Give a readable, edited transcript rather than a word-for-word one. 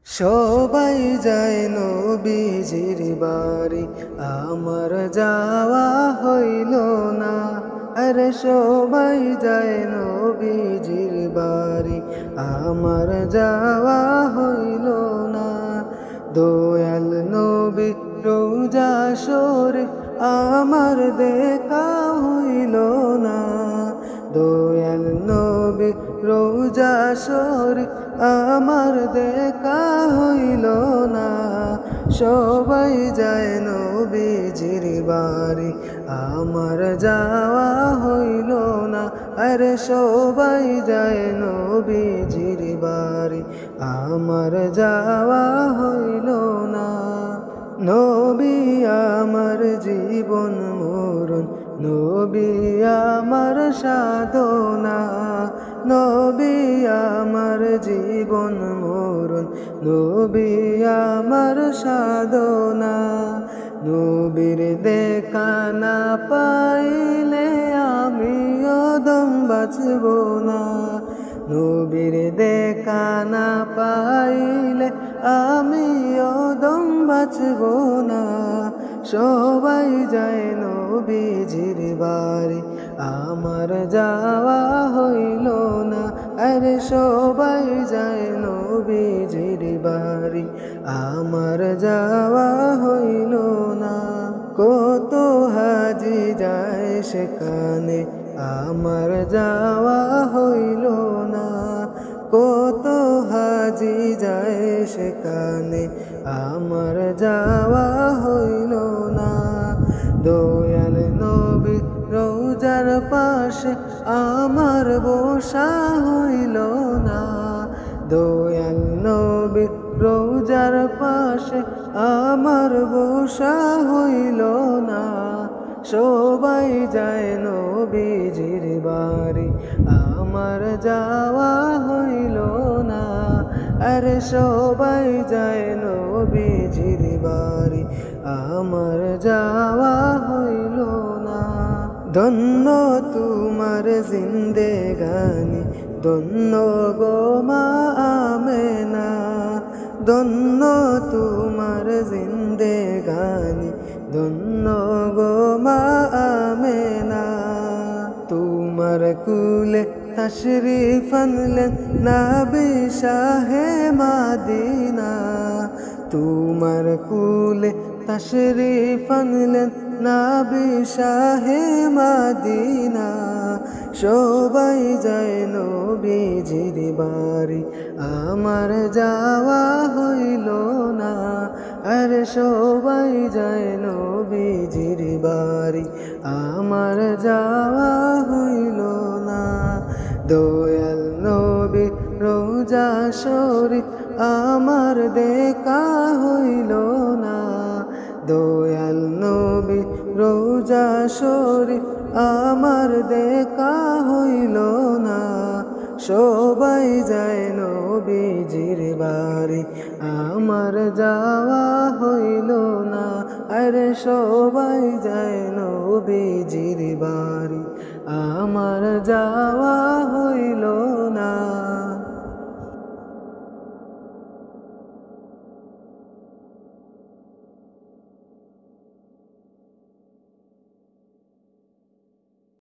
সবাই যায় নবীজির বাড়ি, আমার যাওয়া হইল না। আরে সবাই যায় নবীজির বাড়ি, আমার যাওয়া হইল না। দয়াল নবী রোজা শরীফ আমার দেখা হইল না। দয়াল নবী রোজা শরীফ আমার দেখা হইল না। সবাই যায় নবীজির বাড়ি, আমার যাওয়া হইল না। আরে সবাই যায় নবীজির বাড়ি, আমার যাওয়া হইল না। নবী আমার জীবন মরণ, নবী আমার সাধনা। নবী আমার জীবন মরণ, নবী আমার সাধনা। নবীর দেখা না পাইলে আমিও দম বাঁচব না। নবীর দেখা না পাইলে আমিও দম বাঁচব না। সবাই যায় নবীজির বাড়ি, আমার যাওয়া হইল না। আরে সবাই যায় নবীজির বাড়ি, আমার যাওয়া হইল না। কত হাজি যায় সেখানে, আমার যাওয়া হইল না। কত হাজি যায় সেখানে, আমার যাওয়া হইল না। দয়াল নবী রোজার পাশে আমার বসা হইল না। দয়াল নবী রোজার পাশে আমার বসা হইল না। সবাই যায় নবীজির বাড়ি, আমার যাওয়া হইল না। আরে সবাই যায় নবীজির বাড়ি, আমার যাওয়া হইল না। ধন্য তোমার জিন্দেগানি, ধন্য গো মা আমেনা। ধন্য তোমার জিন্দেগানি, ধন্য গো মা আমেনা। তোমার কুলে তশরিফ আনলেন নবী শাহে মদিনা। তোমার কুলে তশরিফ আনলেন নবী শাহে মদিনা। সবাই যায় নবীজির বাড়ি, আমার যাওয়া হইল না। আরে সবাই যায় নবীজির বাড়ি, আমার যাওয়া হইল না। দয়াল নবী রোজা শরীফ আমার দেখা হইল না। দয়াল নবী রোজা শরীফ আমার দেখা হইল না। সবাই যায় নবীজির বাড়ি, আমার যাওয়া হইল না। আরে সবাই যায় নবীজির বাড়ি, আমার যাওয়া